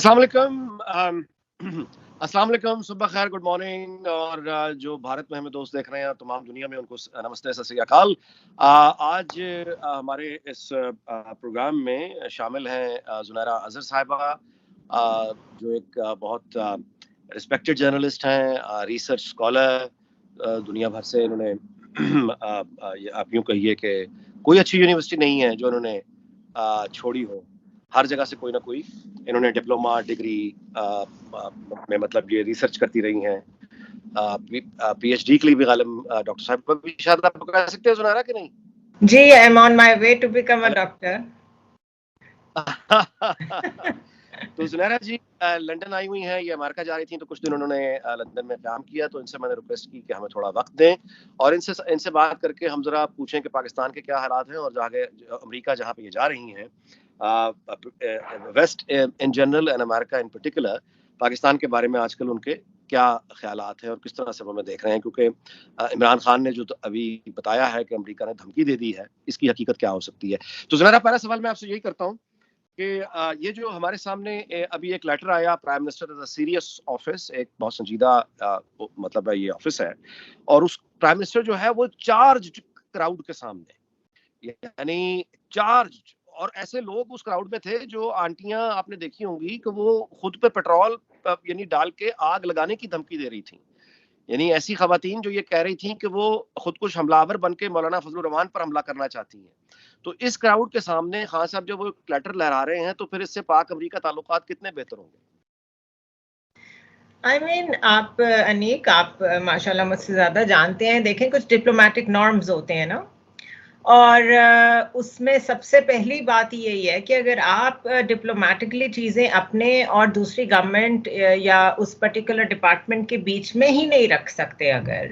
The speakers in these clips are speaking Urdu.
السلام علیکم السلام علیکم، صبح خیر، گڈ مارننگ، اور جو بھارت میں ہمیں دوست دیکھ رہے ہیں تمام دنیا میں ان کو نمستے، ست سری اکال۔ آج ہمارے اس پروگرام میں شامل ہیں زنیرہ اظہر صاحبہ، جو ایک بہت رسپیکٹڈ جرنلسٹ ہیں، ریسرچ اسکالر، دنیا بھر سے انہوں نے آپ یوں کہیے کہ کوئی اچھی یونیورسٹی نہیں ہے جو انہوں نے چھوڑی ہو، ہر جگہ سے کوئی نہ کوئی انہوں نے ڈپلوما ڈگری میں مطلب یہ ریسرچ کرتی رہی ہیں۔ پی ایچ ڈی کے لیے بھی غالب ڈاکٹر صاحب کو بھی شاید آپ کہہ سکتے ہیں زنیرہ کہ نہیں؟ جی، I am on my way to become a doctor. تو زنیرہ جی لندن آئی ہوئی ہیں، یہ امریکہ جا رہی تھیں، تو کچھ دن انہوں نے لندن میں قیام کیا، تو ان سے میں نے ریکویسٹ کی کہ ہمیں تھوڑا وقت دیں اور ان سے بات کر کے ہم ذرا پوچھیں کہ پاکستان کے کیا حالات ہیں، اور امریکہ جہاں پہ یہ جا رہی ہیں، West in general and America in particular, Pakistan کے بارے میں آج کل ان کے کیا خیالات ہیں اور کس طرح سے وہ ہمیں دیکھ رہے ہیں، کیونکہ عمران خان نے جو ابھی بتایا ہے کہ امریکہ نے دھمکی دے دی ہے، اس کی حقیقت کیا ہو سکتی ہے۔ تو زنیرہ پہلا سوال میں آپ سے یہی کرتا ہوں کہ یہ جو ہمارے سامنے ابھی ایک لیٹر آیا، پرائم منسٹر سیریس آفس، ایک بہت سنجیدہ مطلب ہے یہ آفس ہے، اور اس پرائم منسٹر جو ہے وہ چارج کراؤڈ کے سامنے، یعنی چارج، اور ایسے لوگ اس کراؤڈ میں تھے جو آنٹیاں آپ نے دیکھی ہوں گی کہ وہ خود پہ پیٹرول یعنی ڈال کے آگ لگانے کی دھمکی دے رہی تھیں، یعنی ایسی خواتین جو یہ کہہ رہی تھیں کہ وہ خودکش حملہ بن کے مولانا فضل الرحمان پر حملہ کرنا چاہتی ہیں۔ تو اس کراؤڈ کے سامنے خان صاحب جب وہ لیٹر لہرا رہے ہیں تو پھر اس سے پاک امریکہ تعلقات کتنے بہتر ہوں گے؟ آپ انیک، آپ ماشاءاللہ مجھ سے زیادہ جانتے ہیں۔ دیکھیں، کچھ ڈپلومیٹک نارمز ہوتے ہیں نا، اور اس میں سب سے پہلی بات یہی ہے کہ اگر آپ ڈپلومیٹکلی چیزیں اپنے اور دوسری گورنمنٹ یا اس پرٹیکولر ڈپارٹمنٹ کے بیچ میں ہی نہیں رکھ سکتے اگر،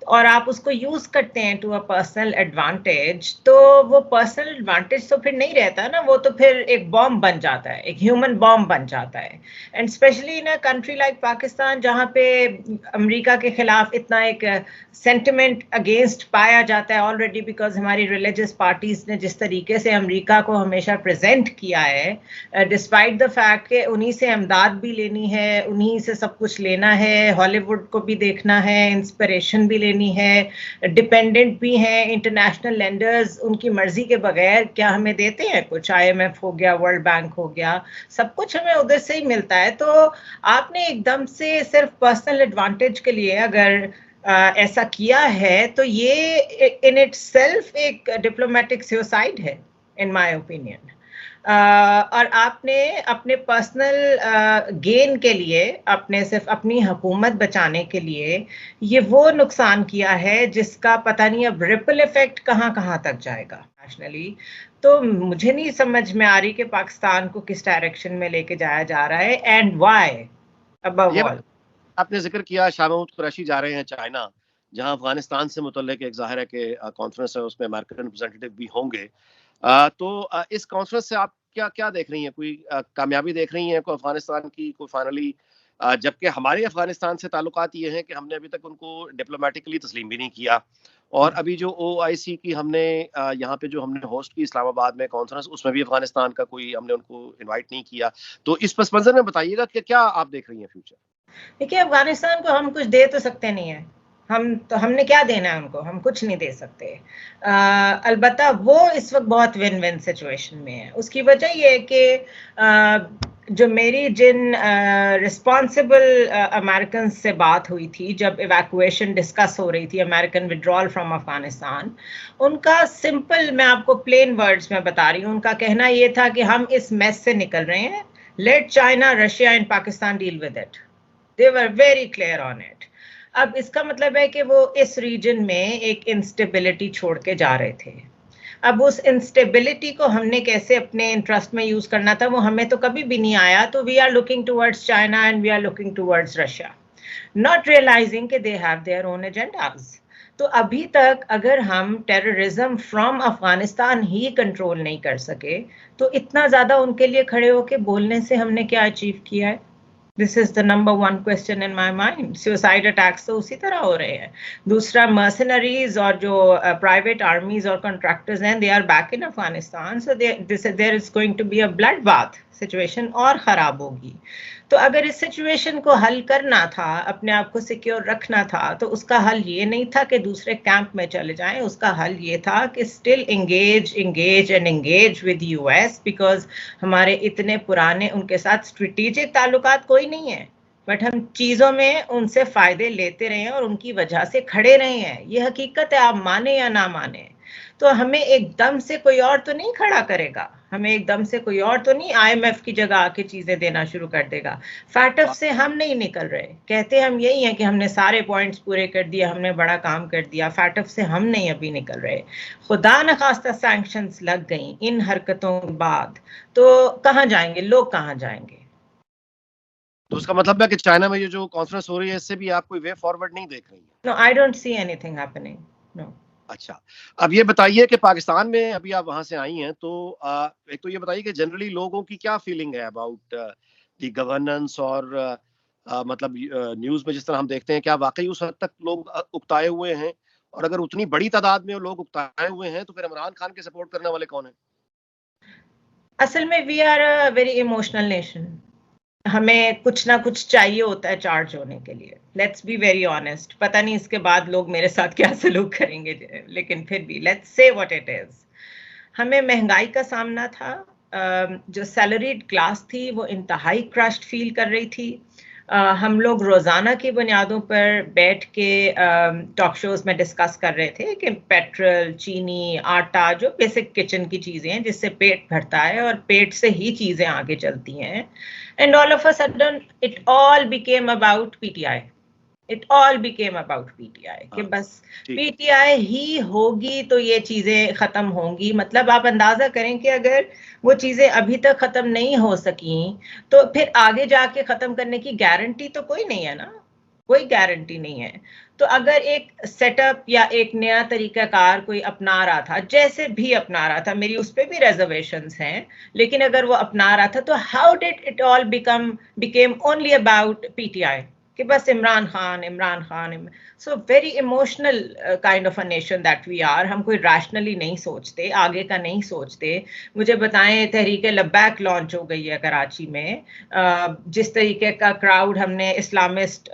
اور آپ اس کو یوز کرتے ہیں ٹو اے پرسنل ایڈوانٹیج، تو وہ پرسنل ایڈوانٹیج تو پھر نہیں رہتا نا، وہ تو پھر ایک بام بن جاتا ہے، ایک ہیومن بام بن جاتا ہے۔ And especially in a country like Pakistan, جہاں پہ امریکہ کے خلاف اتنا ایک سینٹیمنٹ اگینسٹ پایا جاتا ہے آلریڈی، بیکاز ہماری ریلیجس پارٹیز نے جس طریقے سے امریکہ کو ہمیشہ پریزنٹ کیا ہے، ڈسپائٹ دا فیکٹ کہ انہی سے امداد بھی لینی ہے، انہی سے سب کچھ لینا ہے، ہالی ووڈ کو بھی دیکھنا ہے، انسپریشن بھی لینی ہے، ڈپینڈنٹ بھی ہیں، انٹرنیشنل لینڈرز ان کی مرضی کے بغیر کیا ہمیں دیتے ہیں کچھ، آئی ایم ایف ہو گیا، ورلڈ بینک ہو گیا، سب کچھ ہمیں ادھر سے ہی ملتا ہے۔ تو آپ نے ایک دم سے صرف پرسنل ایڈوانٹیج کے لیے اگر ایسا کیا ہے تو یہ ان اٹ سیلف ایک ڈپلومیٹک سوسائڈ ہے ان مائی اوپینین۔ اور آپ نے اپنے پرسنل گین کے لیے، اپنے صرف اپنی حکومت بچانے کے لیے یہ وہ نقصان کیا ہے جس کا پتہ نہیں اب ریپل ایفیکٹ کہاں کہاں تک جائے گا نیشنلی۔ تو مجھے نہیں سمجھ میں آ رہی کہ پاکستان کو کس ڈائریکشن میں لے کے جایا جا رہا ہے، اینڈ وائی ابو آل۔ آپ نے ذکر کیا شاہ محمود قریشی جا رہے ہیں چائنا، جہاں افغانستان سے متعلق ایک ظاہر ہے کہ کانفرنس ہے، اس میں امریکن ریپرزینٹیٹو بھی ہوں گے، تو اس کانفرنس سے آپ کیا دیکھ رہی ہیں؟ کوئی کامیابی دیکھ رہی ہیں کوئی افغانستان کی، کوئی فائنلی؟ جبکہ ہمارے افغانستان سے تعلقات یہ ہیں کہ ہم نے ابھی تک ان کو ڈپلومیٹکلی تسلیم بھی نہیں کیا، اور ابھی جو او آئی سی کی ہم نے یہاں پہ جو ہم نے ہوسٹ کی اسلام آباد میں کانفرنس، اس میں بھی افغانستان کا کوئی ہم نے ان کو انوائٹ نہیں کیا۔ تو اس پس منظر میں بتائیے گا کہ کیا آپ دیکھ رہی ہیں فیوچر؟ دیکھیے، افغانستان کو ہم کچھ دے تو سکتے نہیں ہیں، ہم نے کیا دینا ہے ان کو؟ ہم کچھ نہیں دے سکتے۔ البتہ وہ اس وقت بہت ون ون سچویشن میں ہے۔ اس کی وجہ یہ ہے کہ جو میری جن رسپانسبل امریکن سے بات ہوئی تھی جب ایویکویشن ڈسکس ہو رہی تھی، امریکن وڈرال فرام افغانستان، ان کا سمپل، میں آپ کو پلین ورڈز میں بتا رہی ہوں، ان کا کہنا یہ تھا کہ ہم اس میس سے نکل رہے ہیں، let China, Russia and Pakistan deal with it. They were very clear on it۔ اب اس کا مطلب ہے کہ وہ اس ریجن میں ایک انسٹیبلٹی چھوڑ کے جا رہے تھے۔ اب اس انسٹیبلٹی کو ہم نے کیسے اپنے انٹرسٹ میں یوز کرنا تھا وہ ہمیں تو کبھی بھی نہیں آیا۔ تو we are looking towards China and we are looking towards Russia, not realising کہ they have their own agendas. تو ابھی تک اگر ہم ٹیررزم فرام افغانستان ہی کنٹرول نہیں کر سکے تو اتنا زیادہ ان کے لیے کھڑے ہو کے بولنے سے ہم نے کیا اچیو کیا ہے؟ This is the number one question in my mind۔ Suicide attacks تو اسی طرح ہو رہے ہیں۔ دوسرا، mercenaries اور جو private armies اور contractors ہیں، they are back in Afghanistan, so there is going to be a bloodbath situation اور خراب ہوگی. تو اگر اس سچویشن کو حل کرنا تھا، اپنے آپ کو سیکیور رکھنا تھا، تو اس کا حل یہ نہیں تھا کہ دوسرے کیمپ میں چلے جائیں. اس کا حل یہ تھا کہ still engage with U S, because ہمارے اتنے پرانے ان کے ساتھ اسٹریٹجک تعلقات کوئی نہیں ہے، بٹ ہم چیزوں میں ان سے فائدے لیتے رہے ہیں اور ان کی وجہ سے کھڑے رہے ہیں. یہ حقیقت ہے، آپ مانیں یا نہ مانیں. تو ہمیں ایک دم سے کوئی اور تو نہیں کھڑا کرے گا، ہمیں ایک دم سے کوئی اور تو نہیں آئی ایم ایف کی جگہ آ کے چیزیں دینا شروع کر دے گا. فیٹف سے ہم نہیں نکل رہے، کہتے ہم یہی ہیں کہ ہم نے سارے پوائنٹس پورے کر دیے، ہم نے بڑا کام کر دیا. فیٹف سے ہم نہیں ابھی نکل رہے. خدا نخواستہ سینکشنز لگ گئیں ان حرکتوں کے بعد، تو کہاں جائیں گے لوگ، کہاں جائیں گے؟ تو اس کا مطلب ہے کہ چائنا میں یہ جو کانفرنس ہو رہی ہے اس سے بھی آپ کوئی وے فارورڈ نہیں دیکھ رہی ہیں؟ No, I don't see anything happening. No. اچھا، اب یہ بتائیے کہ پاکستان میں ابھی آپ وہاں سے آئی ہیں، تو ایک تو یہ بتائیے کہ جنرلی لوگوں کی کیا فیلنگ ہے اباؤٹ دی گورننس، اور مطلب نیوز میں جس طرح ہم دیکھتے ہیں، کیا واقعی اس حد تک لوگ اکتائے ہوئے ہیں؟ اور اگر اتنی بڑی تعداد میں لوگ اکتائے ہوئے ہیں تو پھر عمران خان کے سپورٹ کرنے والے کون ہیں؟ اصل میں we are a very emotional nation. ہمیں کچھ نہ کچھ چاہیے ہوتا ہے چارج ہونے کے لیے. Let's be very honest. پتہ نہیں اس کے بعد لوگ میرے ساتھ کیا سلوک کریں گے، لیکن پھر بھی let's say what it is. ہمیں مہنگائی کا سامنا تھا. جو سیلریڈ کلاس تھی وہ انتہائی کرشڈ فیل کر رہی تھی. ہم لوگ روزانہ کی بنیادوں پر بیٹھ کے ٹاک شوز میں ڈسکس کر رہے تھے کہ پیٹرول، چینی، آٹا، جو بیسک کچن کی چیزیں ہیں جس سے پیٹ بھرتا ہے اور پیٹ سے ہی چیزیں آگے چلتی ہیں. And all of a sudden, it all became about PTI. It all became about PTI. کہ بس PTI ہی ہوگی تو یہ چیزیں ختم ہوں گی. مطلب آپ اندازہ کریں کہ اگر وہ چیزیں ابھی تک ختم نہیں ہو سکیں تو پھر آگے جا کے ختم کرنے کی گارنٹی تو کوئی نہیں ہے نا، کوئی گارنٹی نہیں ہے. تو اگر ایک سیٹ اپ یا ایک نیا طریقہ کار کوئی اپنا رہا تھا، جیسے بھی اپنا رہا تھا، میری اس پہ بھی ریزرویشنز ہیں، لیکن اگر وہ اپنا رہا تھا تو how did it all became only about PTI کہ بس Imran Khan. So very emotional kind of a nation that we are. ہم کوئی ریشنلی نہیں سوچتے، آگے کا نہیں سوچتے. مجھے بتائیں، تحریک لبیک لانچ ہو گئی ہے کراچی میں. جس طریقے کا کراؤڈ ہم نے اسلامسٹ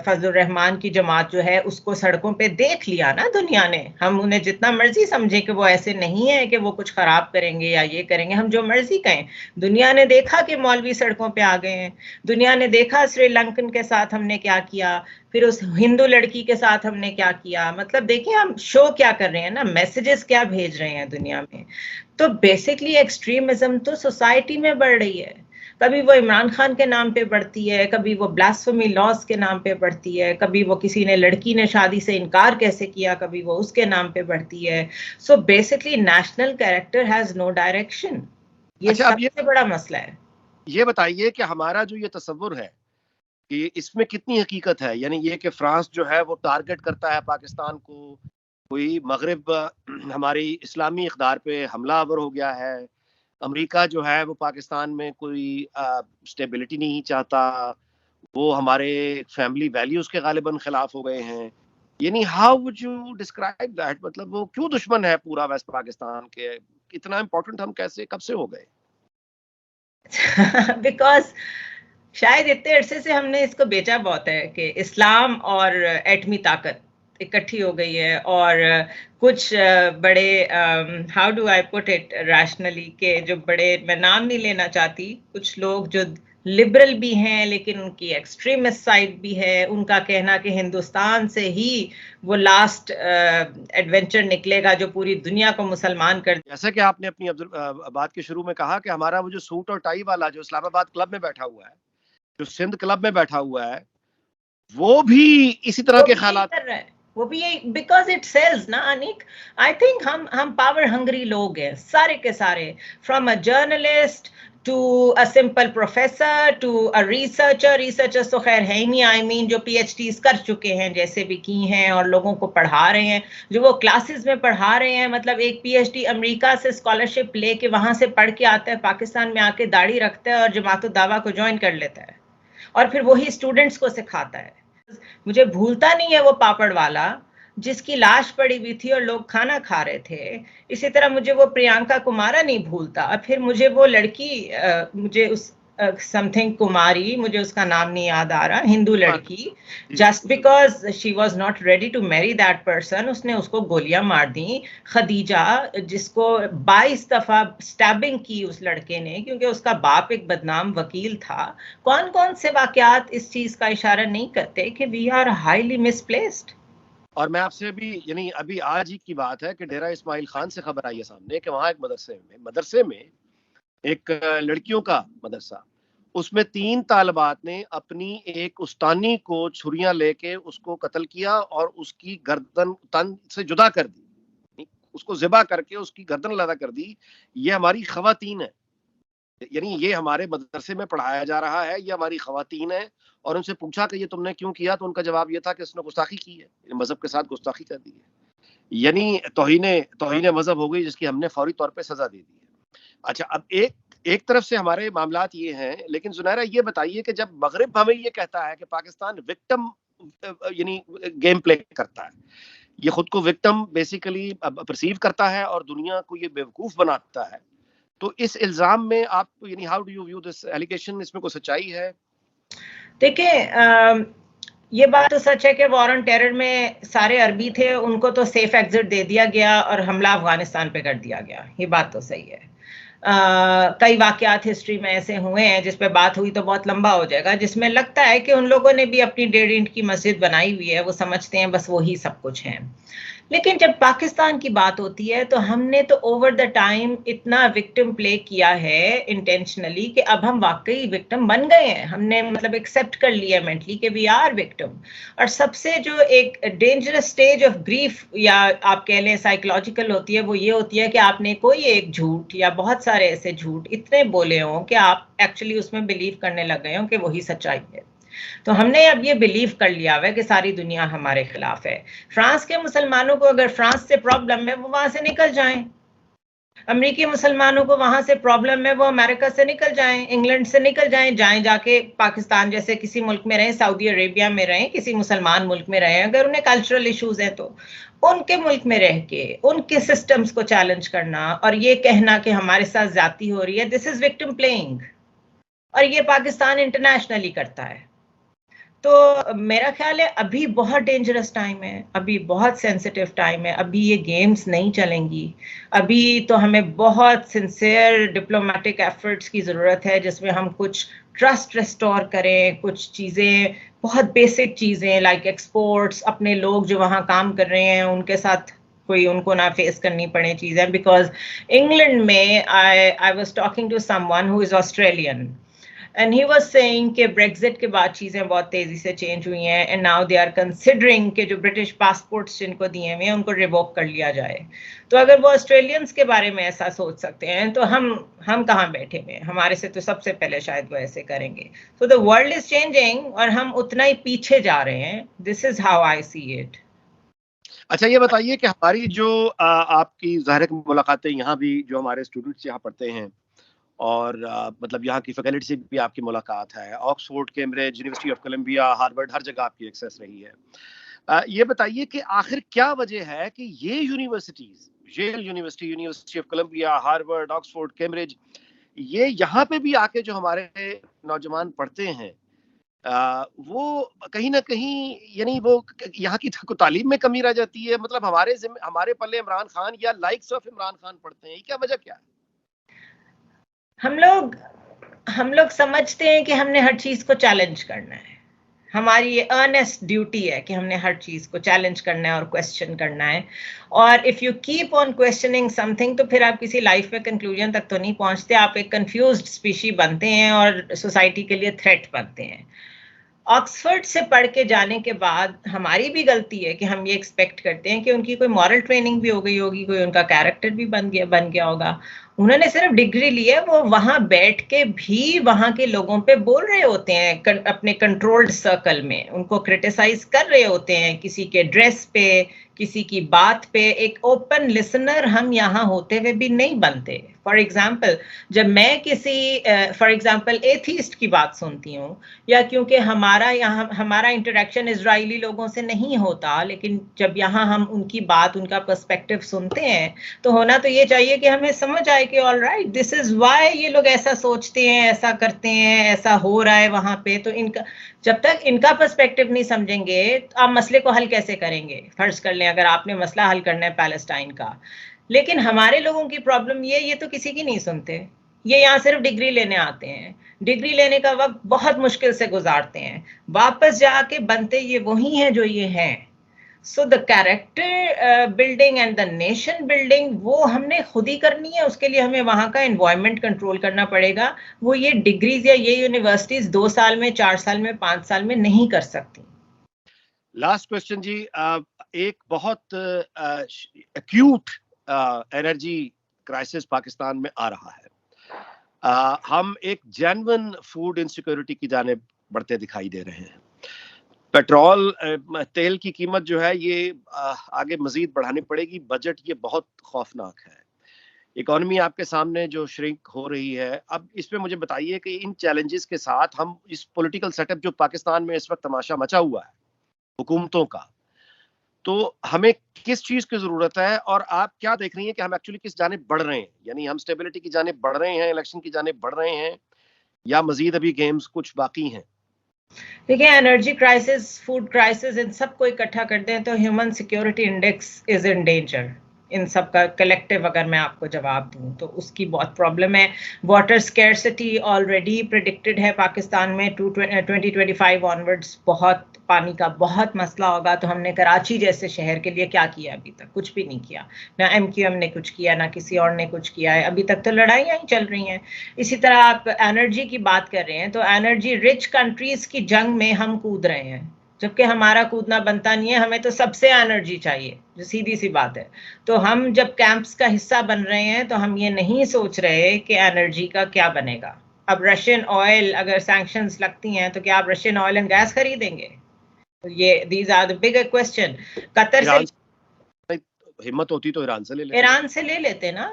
فضل الرحمان کی جماعت جو ہے اس کو سڑکوں پہ دیکھ لیا نا دنیا نے. ہم انہیں جتنا مرضی سمجھیں کہ وہ ایسے نہیں ہے کہ وہ کچھ خراب کریں گے یا یہ کریں گے، ہم جو مرضی کہیں، دنیا نے دیکھا کہ مولوی سڑکوں پہ آ گئے ہیں. دنیا نے دیکھا سری لنکن کے ساتھ ہم نے کیا کیا، پھر اس ہندو لڑکی کے ساتھ ہم نے کیا کیا. مطلب دیکھیں ہم شو کیا کر رہے ہیں نا، میسیجز کیا بھیج رہے ہیں دنیا میں. تو بیسکلی ایکسٹریمزم تو سوسائٹی میں بڑھ رہی ہے. کبھی وہ عمران خان کے نام پہ بڑھتی ہے، کبھی وہ بلاسفیمی لاز کے نام پہ بڑھتی ہے، کبھی وہ کسی نے لڑکی نے شادی سے انکار کیسے کیا، کبھی وہ اس کے نام پہ بڑھتی ہے. So basically national character has know direction. یہ سب سے بڑا مسئلہ ہے. یہ بتائیے کہ ہمارا جو یہ تصور ہے کہ اس میں کتنی حقیقت ہے؟ یعنی یہ کہ فرانس جو ہے وہ ٹارگٹ کرتا ہے پاکستان کو، کوئی مغرب ہماری اسلامی اقدار پہ حملہ آور ہو گیا ہے، امریکہ جو ہے وہ پاکستان میں کوئی اسٹیبلٹی نہیں چاہتا، وہ ہمارے فیملی ویلیوز کے غالباً خلاف ہو گئے ہیں. یعنی how would you describe that? مطلب وہ کیوں دشمن ہے پورا ویسٹ پاکستان کے؟ اتنا امپورٹنٹ ہم کیسے کب سے ہو گئے؟ بیکاز شاید اتنے عرصے سے ہم نے اس کو بیچا بہت ہے کہ اسلام اور ایٹمی طاقت اکٹھی ہو گئی ہے. اور کچھ بڑے how do I put it rationally, کہ جو بڑے، میں نام نہیں لینا چاہتی، کچھ لوگ جو لبرل بھی ہیں لیکن ان کی ایکسٹریمسٹ سائڈ بھی ہے، ان کا کہنا کہ ہندوستان سے ہی وہ لاسٹ ایڈونچر نکلے گا جو پوری دنیا کو مسلمان کر. جیسا کہ آپ نے اپنی بات کے شروع میں کہا کہ ہمارا وہ جو سوٹ اور ٹائی والا جو اسلام آباد کلب میں بیٹھا ہوا ہے، جو سندھ کلب میں بیٹھا ہوا ہے، وہ بھی اسی طرح کے خیالات کر رہا ہے. وہ بھی یہی، بیکاز اٹ سیلز نا انیک. آئی تھنک ہم پاور ہنگری لوگ ہیں سارے کے سارے، from a journalist to a simple professor to a researcher تو خیر ہے ہی نہیں. آئی مین جو پی ایچ ڈیز کر چکے ہیں، جیسے بھی کی ہیں، اور لوگوں کو پڑھا رہے ہیں، جو وہ کلاسز میں پڑھا رہے ہیں. مطلب ایک پی ایچ ڈی امریکہ سے اسکالرشپ لے کے وہاں سے پڑھ کے آتا ہے، پاکستان میں آ کے داڑھی رکھتا ہے اور جماعت الدعوہ کو جوائن کر لیتا ہے، اور پھر وہی اسٹوڈنٹس کو سکھاتا ہے. مجھے بھولتا نہیں ہے وہ پاپڑ والا جس کی لاش پڑی ہوئی تھی اور لوگ کھانا کھا رہے تھے. اسی طرح مجھے وہ پریانکا کمارا نہیں بھولتا. پھر مجھے وہ لڑکی مجھے اس سم تھنگ کماری, مجھے اس کا نام نہیں یاد آ رہا, ہندو لڑکی, just because she was not ready to marry that person, اس نے اس کو گولیاں مار دیں. خدیجہ, جس کو 22 دفعہ اسٹیبنگ کی اس لڑکے نے کیونکہ اس کا باپ ایک بدنام وکیل تھا. کون کون سے واقعات اس چیز کا اشارہ نہیں کرتے کہ we are highly misplaced. اور میں آپ سے بھی یعنی ابھی آج ہی کی بات ہے کہ ڈیرہ اسماعیل خان سے خبر آئی ہے سامنے کہ وہاں ایک مدرسے میں ایک لڑکیوں کا مدرسہ, اس میں 3 طالبات نے اپنی ایک استانی کو چھریاں لے کے اس کو قتل کیا اور اس کی گردن تن سے جدا کر دی, اس کو ذبح کر کے اس کی گردن لدا کر دی. یہ ہماری خواتین ہیں, یعنی یہ ہمارے مدرسے میں پڑھایا جا رہا ہے, یہ ہماری خواتین ہیں. اور ان سے پوچھا کہ یہ تم نے کیوں کیا, تو ان کا جواب یہ تھا کہ اس نے گستاخی کی ہے, مذہب کے ساتھ گستاخی کر دی ہے. یعنی توہین مذہب ہو گئی جس کی ہم نے فوری طور پہ سزا دے دی ہے. اچھا, اب ایک طرف سے ہمارے معاملات یہ ہیں, لیکن زنیرہ یہ بتائیے کہ جب مغرب ہمیں یہ کہتا ہے کہ پاکستان وکٹم یعنی گیم پلے کرتا ہے, یہ خود کو وکٹم بیسیکلی پرسیو کرتا ہے اور دنیا کو یہ بیوقوف بناتا ہے, تو اس الزام میں آپ یعنی how do you view this allegation, اس میں کوئی سچائی ہے؟ دیکھیں, یہ بات تو سچ ہے کہ وار آن ٹیرر میں سارے عربی تھے, ان کو تو سیف ایگزٹ دے دیا گیا اور حملہ افغانستان پہ کر دیا گیا, یہ بات تو صحیح ہے. کئی واقعات ہسٹری میں ایسے ہوئے ہیں جس پہ بات ہوئی تو بہت لمبا ہو جائے گا, جس میں لگتا ہے کہ ان لوگوں نے بھی اپنی 1.5 اینٹ کی مسجد بنائی ہوئی ہے, وہ سمجھتے ہیں بس وہی سب کچھ ہیں. لیکن جب پاکستان کی بات ہوتی ہے تو ہم نے تو اوور دا ٹائم اتنا وکٹم پلے کیا ہے انٹینشنلی کہ اب ہم واقعی وکٹم بن گئے ہیں. ہم نے مطلب ایکسیپٹ کر لیا مینٹلی کہ وی آر وکٹم. اور سب سے جو ایک ڈینجرس سٹیج آف گریف یا آپ کہہ لیں سائیکولوجیکل ہوتی ہے, وہ یہ ہوتی ہے کہ آپ نے کوئی ایک جھوٹ یا بہت سارے ایسے جھوٹ اتنے بولے ہوں کہ آپ ایکچولی اس میں بلیو کرنے لگ گئے ہوں کہ وہی سچائی ہے. تو ہم نے اب یہ بلیو کر لیا ہوا ہے کہ ساری دنیا ہمارے خلاف ہے. فرانس کے مسلمانوں کو اگر فرانس سے پرابلم ہے وہ وہاں سے نکل جائیں, امریکی مسلمانوں کو وہاں سے پرابلم ہے وہ امریکہ سے نکل جائیں, انگلینڈ سے نکل جائیں, جا کے پاکستان جیسے کسی ملک میں رہیں, سعودی عربیہ میں رہیں, کسی مسلمان ملک میں رہیں, اگر انہیں کلچرل ایشوز ہیں تو ان کے ملک میں رہ کے ان کے سسٹمز کو چیلنج کرنا اور یہ کہنا کہ ہمارے ساتھ زیادتی ہو رہی ہے, دس از وکٹم پلینگ. اور یہ پاکستان انٹرنیشنلی کرتا ہے. تو میرا خیال ہے ابھی بہت ڈینجرس ٹائم ہے, ابھی بہت سینسٹیو ٹائم ہے, ابھی یہ گیمز نہیں چلیں گی. ابھی تو ہمیں بہت سنسیئر ڈپلومیٹک ایفرٹس کی ضرورت ہے جس میں ہم کچھ ٹرسٹ ریسٹور کریں, کچھ چیزیں بہت بیسک چیزیں لائک ایکسپورٹس, اپنے لوگ جو وہاں کام کر رہے ہیں ان کے ساتھ کوئی ان کو نہ فیس کرنی پڑے چیزیں. بیکاز انگلینڈ میں I was talking to someone who is Australian and he was saying کہ بریگزٹ کے بعد چیزیں بہت تیزی سے چینج ہوئی ہیں and now they are considering کہ جو برٹش پاسپورٹس جن کو دیے ہوئے ہیں ان کو ریووک کر لیا جائے. تو اگر وہ آسٹریلینز کے بارے میں ایسا سوچ سکتے ہیں تو ہم کہاں بیٹھے ہوئے ہیں, ہمارے سے تو سب سے پہلے شاید وہ ایسے کریں گے. So the world is changing اور ہم اتنا ہی پیچھے جا رہے ہیں. This is how I see it. اچھا, یہ بتائیے کہ ہماری جو آپ کی ظاہر ملاقاتیں یہاں بھی جو ہمارے اسٹوڈنٹس یہاں پڑھتے ہیں اور مطلب یہاں کی فیکلٹی سے بھی آپ کی ملاقات ہے, Oxford, Cambridge, university of Columbia, Harvard, ہر جگہ آپ کی ایکسیس رہی ہے. یہ بتائیے کہ آخر کیا وجہ ہے کہ یہ universities, ییل university, university of Columbia, Harvard, Oxford, Cambridge, یہ یہاں پہ بھی آ کے جو ہمارے نوجوان پڑھتے ہیں وہ کہیں نہ کہیں یعنی وہ یہاں کی تعلیم میں کمی رہ جاتی ہے. مطلب ہمارے پلے عمران خان یا لائکس آف عمران خان پڑھتے ہیں, کیا وجہ کیا ہے؟ ہم لوگ سمجھتے ہیں کہ ہم نے ہر چیز کو چیلنج کرنا ہے. ہماری یہ ارنسٹ ڈیوٹی ہے کہ ہم نے ہر چیز کو چیلنج کرنا ہے اور کویسچن کرنا ہے. اور if you keep on questioning something تو پھر آپ کسی لائف میں کنکلوژن تک تو نہیں پہنچتے, آپ ایک کنفیوزڈ اسپیشی بنتے ہیں اور سوسائٹی کے لیے تھریٹ بنتے ہیں. آکسفورڈ سے پڑھ کے جانے کے بعد ہماری بھی غلطی ہے کہ ہم یہ ایکسپیکٹ کرتے ہیں کہ ان کی کوئی مورل ٹریننگ بھی ہو گئی ہوگی, کوئی ان کا کیریکٹر بھی بن گیا ہوگا. انہوں نے صرف ڈگری لی ہے, وہ وہاں بیٹھ کے بھی وہاں کے لوگوں پہ بول رہے ہوتے ہیں اپنے کنٹرولڈ سرکل میں, ان کو کرٹیسائز کر رہے ہوتے ہیں کسی کے ڈریس پہ, کسی کی بات پہ ایک اوپن لسنر ہم یہاں ہوتے ہوئے بھی نہیں بنتے. فار ایگزامپل جب میں کسی فار ایگزامپل ایتھیسٹ کی بات سنتی ہوں, یا کیونکہ ہمارا انٹریکشن اسرائیلی لوگوں سے نہیں ہوتا, لیکن جب یہاں ہم ان کی بات, ان کا پرسپیکٹو سنتے ہیں, تو ہونا تو یہ چاہیے کہ ہمیں سمجھ آئے کہ all right this is why یہ لوگ ایسا سوچتے ہیں, ایسا کرتے ہیں, ایسا ہو رہا ہے وہاں پہ. تو ان کا جب تک ان کا پرسپیکٹو نہیں سمجھیں گے تو آپ مسئلے کو حل کیسے کریں گے؟ فرض کر لیں اگر آپ نے مسئلہ حل کرنا ہے پیلسٹائن کا, لیکن ہمارے لوگوں کی پرابلم یہ تو کسی کی نہیں سنتے. یہ یہاں صرف ڈگری لینے آتے ہیں, ڈگری لینے کا وقت بہت مشکل سے گزارتے ہیں, واپس جا کے بنتے یہ وہی ہیں جو یہ ہیں. So the character building and the nation building وہ ہم نے خود ہی کرنی ہے. اس کے لیے ہمیں وہاں کا انوائرمنٹ کنٹرول کرنا پڑے گا. وہ یہ ڈگریز یا یہ یونیورسٹیز 2 سال میں, 4 سال میں, 5 سال میں نہیں کر سکتی. لاسٹ کوشچن جی, ایک بہت ایکیوٹ انرجی کرائسس پاکستان میں آ رہا ہے. ہم ایک جینون فوڈ انسیکیورٹی کی جانب بڑھتے دکھائی دے رہے ہیں. پیٹرول تیل کی قیمت جو ہے یہ آگے مزید بڑھانی پڑے گی. بجٹ یہ بہت خوفناک ہے. اکانومی آپ کے سامنے جو شرنک ہو رہی ہے, اب اس پہ مجھے بتائیے کہ ان چیلنجز کے ساتھ ہم اس پولیٹیکل سیٹ اپ جو پاکستان میں اس وقت تماشا مچا ہوا ہے حکومتوں کا, تو ہمیں کس چیز کی ضرورت ہے, اور آپ کیا دیکھ رہی ہیں کہ ہم ایکچولی کس جانب بڑھ رہے ہیں؟ یعنی ہم سٹیبلٹی کی جانب بڑھ رہے ہیں, الیکشن کی جانب بڑھ رہے ہیں, یا مزید ابھی گیمز کچھ باقی ہیں؟ دیکھیں انرجی کرائسس, فوڈ کرائسس, ان سب کو اکٹھا کر دیں تو human security index is in danger. ان سب کا کلیکٹیو اگر میں آپ کو جواب دوں تو اس کی بہت پرابلم ہے. واٹر سکیرسٹی آلریڈی پریڈکٹڈ ہے پاکستان میں 2025 آنورڈز بہت پانی کا بہت مسئلہ ہوگا. تو ہم نے کراچی جیسے شہر کے لیے کیا کیا؟ ابھی تک کچھ بھی نہیں کیا. نہ MQM نے کچھ کیا, نہ کسی اور نے کچھ کیا ہے. ابھی تک تو لڑائیاں ہی چل رہی ہیں. اسی طرح آپ انرجی کی بات کر رہے ہیں تو انرجی رچ کنٹریز کی جنگ میں ہم کود رہے ہیں, جبکہ ہمارا کودنا بنتا نہیں ہے. ہمیں تو سب سے انرجی چاہیے, جو سیدھی سی بات ہے. تو ہم جب کیمپس کا حصہ بن رہے ہیں تو ہم یہ نہیں سوچ رہے کہ انرجی کا کیا بنے گا. اب رشین آئل اگر سینکشنز لگتی ہیں تو کیا آپ رشین آئل اینڈ گیس خریدیں گے؟ یہ these are the big question. Qatar سے ہمت ہوتی تو ایران سے لے لیتے نا.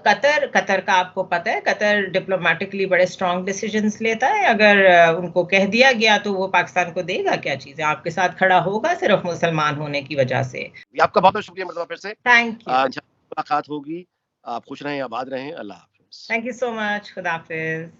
قطر کا آپ کو پتہ ہے, قطر ڈپلومیٹکلی بڑے اسٹرانگ ڈیسیجنز لیتا ہے. اگر ان کو کہہ دیا گیا تو وہ پاکستان کو دے گا کیا چیزیں؟ آپ کے ساتھ کھڑا ہوگا صرف مسلمان ہونے کی وجہ سے. آپ کا بہت بہت شکریہ مرتبہ پھر سے. Thank you. ملاقات ہوگی. آپ خوش رہیں, آباد رہیں. اللہ حافظ. تھینک یو سو مچ. خدا حافظ.